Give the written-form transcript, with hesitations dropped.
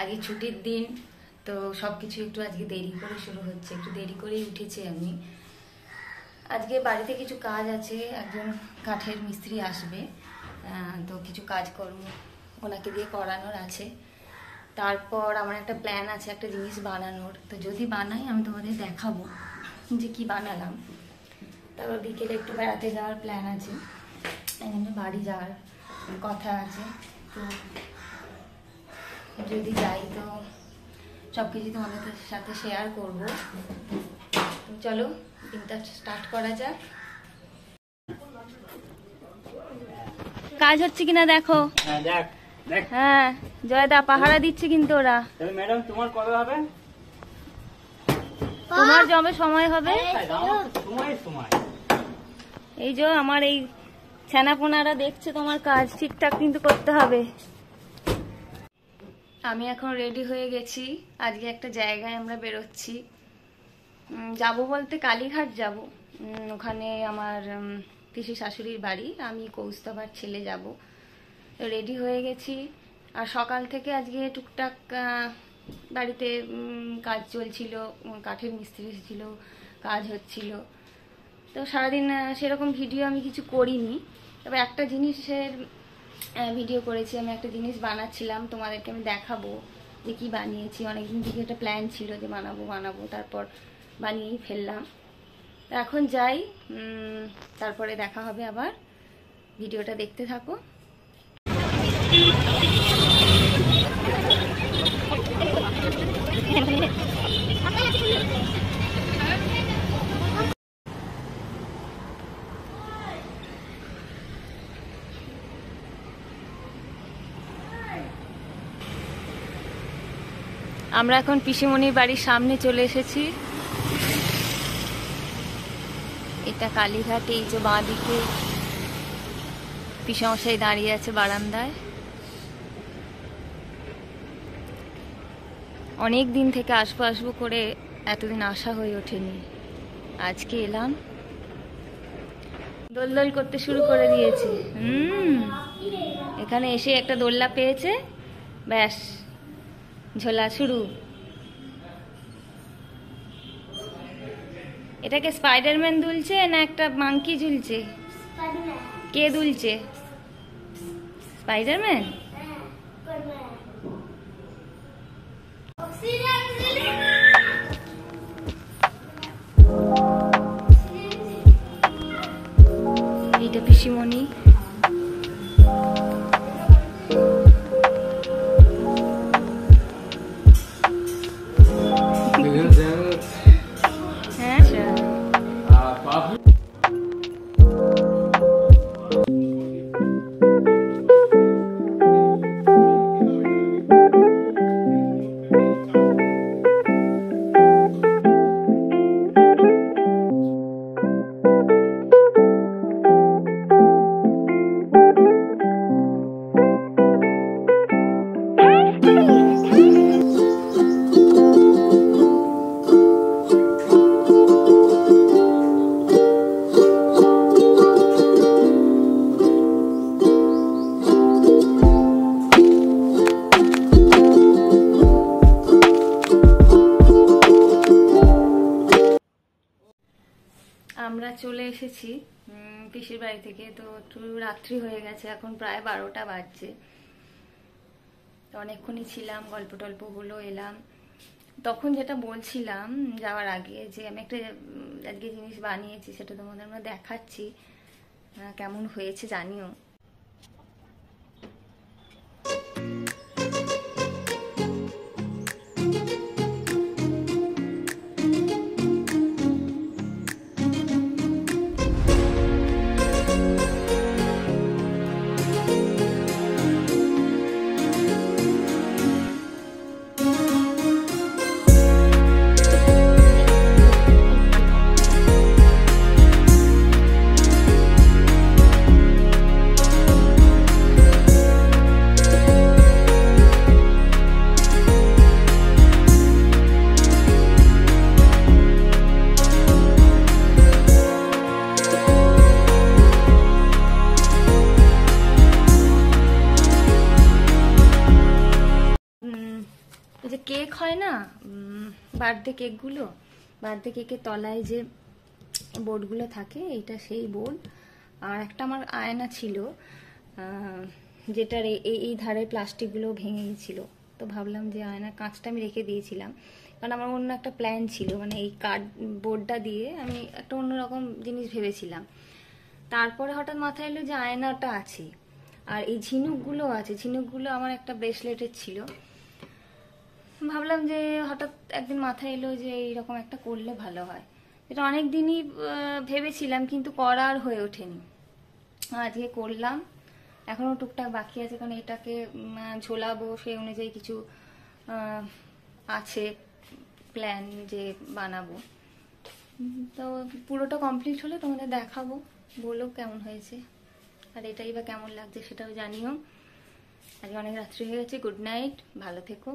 আজকে ছুটির দিন, তো সব কিছু একটু আজকে দেরি করে শুরু হচ্ছে, একটু দেরি করেই উঠেছি আমি। আজকে বাড়িতে কিছু কাজ আছে, একজন কাঠের মিস্ত্রি আসবে, তো কিছু কাজকর্ম ওনাকে দিয়ে করানোর আছে। তারপর আমার একটা প্ল্যান আছে একটা জিনিস বানানোর, তো যদি বানাই আমি তোমাদের দেখাবো যে কি বানালাম। তারপর বিকেলে একটু বেড়াতে যাওয়ার প্ল্যান আছে, এখানে বাড়ি যাওয়ার কথা আছে, তো যদি যাই তো সব কিছু তোমাদের সাথে শেয়ার করবো। তো চলো দিনটা স্টার্ট করা যাক। কাজ হচ্ছে কিনা দেখো। হ্যাঁ জয়দা পাহারা দিচ্ছে কিন্তু ওরা। ম্যাডাম তোমার কবে হবে? তোমার জবে সময় হবে। সময় এই যে আমার এই ছানাপোনারা দেখছে তোমার কাজ ঠিকঠাক কিন্তু করতে হবে। আমি এখন রেডি হয়ে গেছি, আজকে একটা জায়গায় আমরা বেরোচ্ছি। যাব বলতে কালীঘাট যাব, ওখানে আমার পিসি শাশুড়ির বাড়ি, আমি কৌস্তভার ছেলে যাব। রেডি হয়ে গেছি। আর সকাল থেকে আজকে টুকটাক বাড়িতে কাজ চলছিল, কাঠের মিস্ত্রি ছিল, কাজ হচ্ছিল। তো সারাদিন সেরকম ভিডিও আমি কিছু করিনি, তবে একটা জিনিসের ভিডিও করেছি। আমি একটা জিনিস বানাচ্ছিলাম, তোমাদেরকে আমি দেখাবো যে কি বানিয়েছি। অনেকদিন থেকে একটা প্ল্যান ছিল যে বানাবো, তারপর বানিয়েই ফেললাম। এখন যাই, তারপরে দেখা হবে আবার। ভিডিওটা দেখতে থাকো। আমরা এখন পিসিমণির বাড়ির সামনে চলে এসেছি। এটা কালীঘাট। এই যে বাঁ দিকে পিসমশাই দাঁড়িয়ে আছে বারান্দায়। অনেক দিন থেকে আসবো করে এতদিন আসা হয়ে ওঠেনি, আজকে এলাম। দোলদোল করতে শুরু করে দিয়েছে। এখানে এসে একটা দোলনা পেয়েছে, ব্যাস ঝোলা শুরু। এটাকে স্পাইডারম্যান দুলছে না একটা মাংকি ঝুলছে? কে দুলছে? স্পাইডারম্যান। এইটা পিসিমণি। আমরা চলে এসেছি পিসির বাড়ি থেকে। তো একটু রাত্রি হয়ে গেছে, এখন প্রায় 12টা বাজছে। তো অনেকক্ষণই ছিলাম, গল্প টল্প হলো, এলাম। তখন যেটা বলছিলাম যাওয়ার আগে, যে আমি একটা আজকে জিনিস বানিয়েছি, সেটা তোমাদের আমরা দেখাচ্ছি, কেমন হয়েছে জানিও। কেক হয় না, বার্থডে কেকগুলো, বার্থডে কেকের তলায় যে বোর্ডগুলো থাকে, এইটা সেই বোর্ড। আর একটা আমার আয়না ছিল, যেটার এই ধারের প্লাস্টিকগুলো ভেঙে গেছিল। তো ভাবলাম যে আয়নার কাঁচটা আমি রেখে দিয়েছিলাম, কারণ আমার অন্য একটা প্ল্যান ছিল, মানে এই কার্ড বোর্ডটা দিয়ে আমি একটা অন্যরকম জিনিস ভেবেছিলাম। তারপরে হঠাৎ মাথায় এলো যে আয়নাটা আছে, আর এই ঝিনুকগুলো আছে। ঝিনুকগুলো আমার একটা ব্রেসলেটের ছিল। ভাবলাম যে হঠাৎ একদিন মাথায় এলো যে এইরকম একটা করলে ভালো হয়। এটা অনেক দিনই ভেবেছিলাম, কিন্তু করা আর হয়ে ওঠেনি। আজকে করলাম। এখনো টুকটাক বাকি আছে, কারণ এটাকে ঝোলাবো, সেই অনুযায়ী কিছু আছে প্ল্যান যে বানাবো। তো পুরোটা কমপ্লিট হলে তোমাদের দেখাবো, বলো কেমন হয়েছে, আর এটাই বা কেমন লাগছে সেটাও জানিও। আজকে অনেক রাত্রি হয়ে গেছে। গুড নাইট, ভালো থেকো।